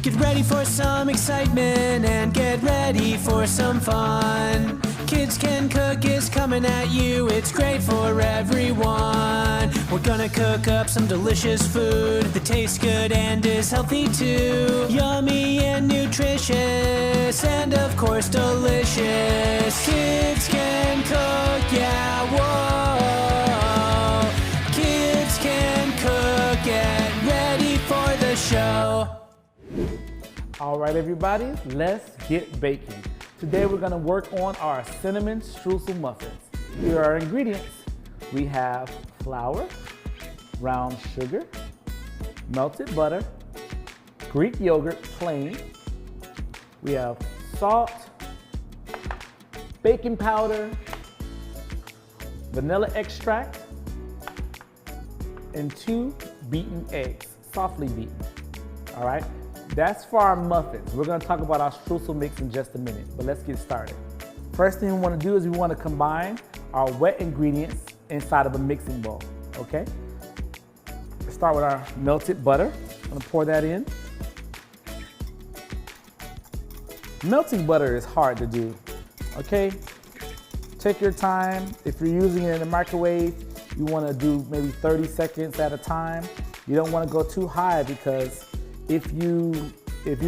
Get ready for some excitement and get ready for some fun. Kids Can Cook is coming at you, it's great for everyone. We're gonna cook up some delicious food that tastes good and is healthy too. Yummy and nutritious and of course delicious. Kids Can Cook, yeah, whoa. Kids Can Cook, get ready for the show. All right, everybody, let's get baking. Today we're gonna work on our cinnamon streusel muffins. Here are our ingredients. We have flour, brown sugar, melted butter, Greek yogurt plain. We have salt, baking powder, vanilla extract, and 2 beaten eggs, softly beaten. All right? That's for our muffins. We're gonna talk about our streusel mix in just a minute, but let's get started. First thing we wanna do is we wanna combine our wet ingredients inside of a mixing bowl, okay? Let's start with our melted butter. I'm gonna pour that in. Melting butter is hard to do, okay? Take your time. If you're using it in the microwave, you wanna do maybe 30 seconds at a time. You don't wanna go too high because if you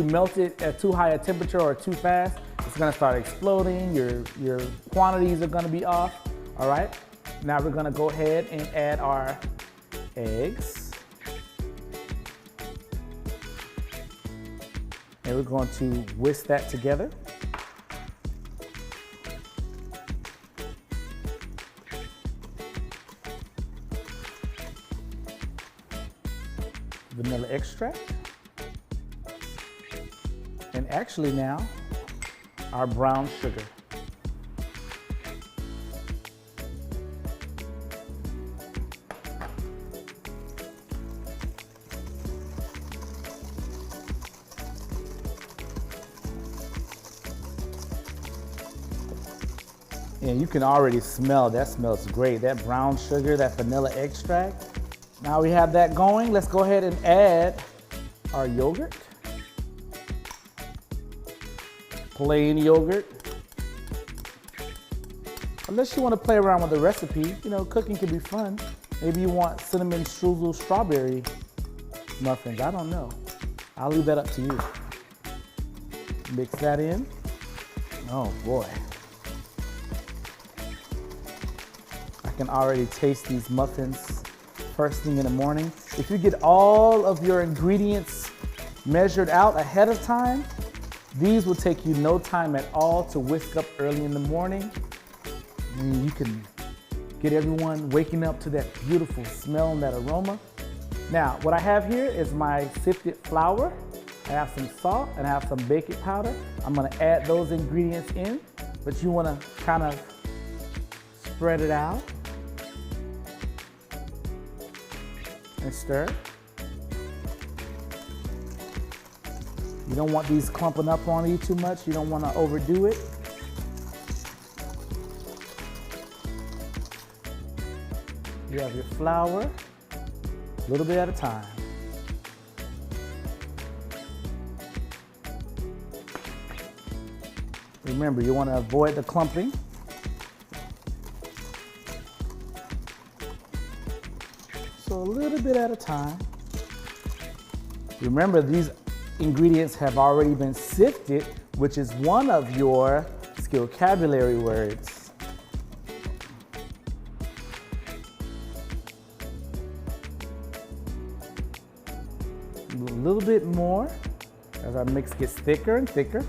melt it at too high a temperature or too fast, it's gonna start exploding, your quantities are gonna be off, all right? Now we're gonna go ahead and add our eggs. And we're going to whisk that together. Vanilla extract. And actually now, our brown sugar. And you can already smell, that smells great. That brown sugar, that vanilla extract. Now we have that going, let's go ahead and add our yogurt. Plain yogurt. Unless you want to play around with the recipe, you know, cooking can be fun. Maybe you want cinnamon streusel strawberry muffins, I don't know. I'll leave that up to you. Mix that in. Oh boy. I can already taste these muffins first thing in the morning. If you get all of your ingredients measured out ahead of time, these will take you no time at all to whisk up early in the morning. And you can get everyone waking up to that beautiful smell and that aroma. Now, what I have here is my sifted flour. I have some salt and I have some baking powder. I'm gonna add those ingredients in, but you wanna kind of spread it out and stir. You don't want these clumping up on you too much. You don't want to overdo it. You have your flour, a little bit at a time. Remember, you want to avoid the clumping. So a little bit at a time. Remember, these ingredients have already been sifted, which is one of your vocabulary words. A little bit more as our mix gets thicker and thicker.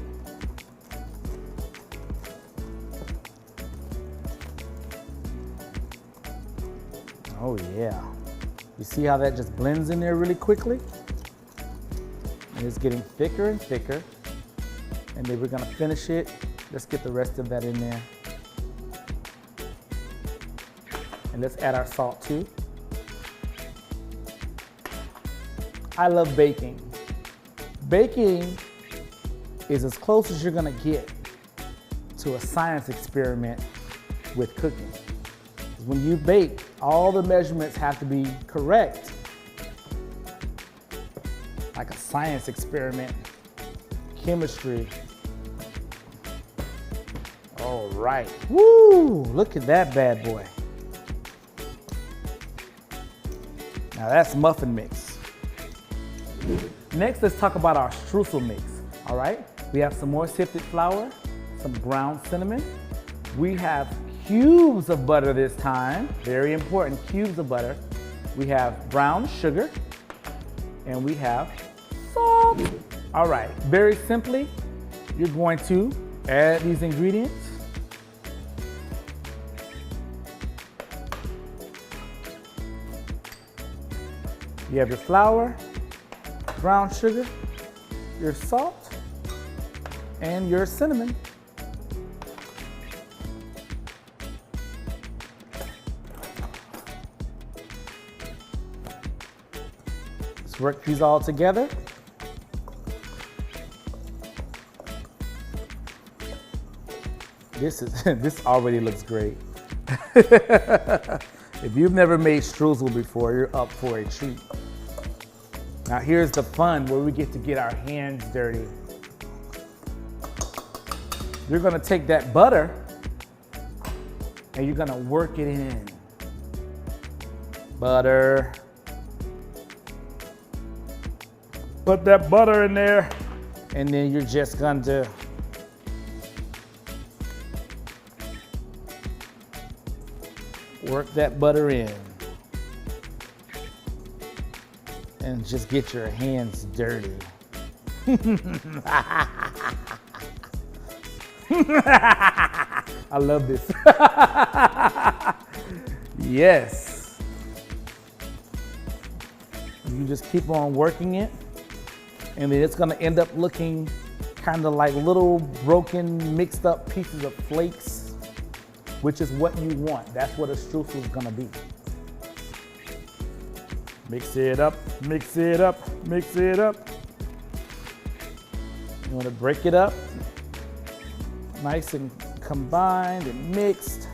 Oh yeah. You see how that just blends in there really quickly? And it's getting thicker and thicker. And then we're gonna finish it. Let's get the rest of that in there. And let's add our salt too. I love baking. Baking is as close as you're gonna get to a science experiment with cooking. When you bake, all the measurements have to be correct. like a science experiment, chemistry. All right, woo, look at that bad boy. Now that's muffin mix. Next, let's talk about our streusel mix, all right? We have some more sifted flour, some ground cinnamon. We have cubes of butter this time, very important, cubes of butter. We have brown sugar, and we have salt. All right, very simply, you're going to add these ingredients. You have your flour, brown sugar, your salt, and your cinnamon. Let's work these all together. This already looks great. If you've never made streusel before, you're up for a treat. Now here's the fun where we get to get our hands dirty. You're gonna take that butter and you're gonna work it in. Butter. Put that butter in there, and then you're just going to work that butter in. And just get your hands dirty. I love this. Yes. You just keep on working it, and then it's gonna end up looking kind of like little broken, mixed up pieces of flakes, which is what you want. That's what a streusel is gonna be. Mix it up, mix it up, mix it up. You want to break it up, nice and combined and mixed.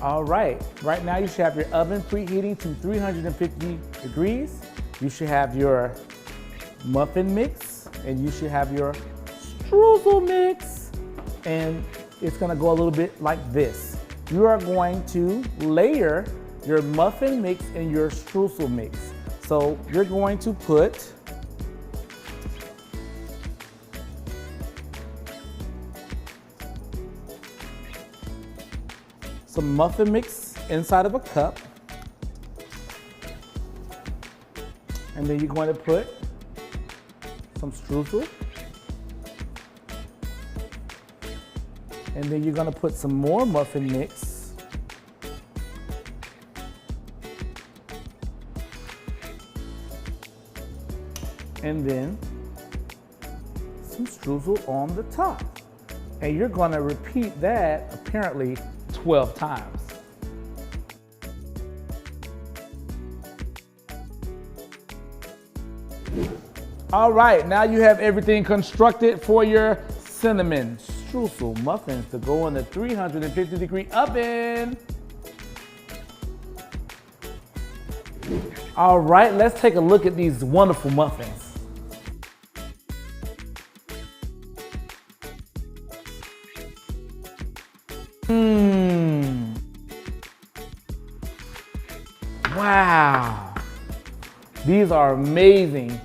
All right, right now you should have your oven preheating to 350 degrees. You should have your muffin mix, and you should have your streusel mix, and it's gonna go a little bit like this. You are going to layer your muffin mix and your streusel mix. So you're going to put some muffin mix inside of a cup, and then you're going to put some streusel, and then you're going to put some more muffin mix, and then some streusel on the top. And you're going to repeat that apparently 12 times. All right, now you have everything constructed for your cinnamon streusel muffins to go in the 350-degree oven. All right, let's take a look at these wonderful muffins. Wow, these are amazing.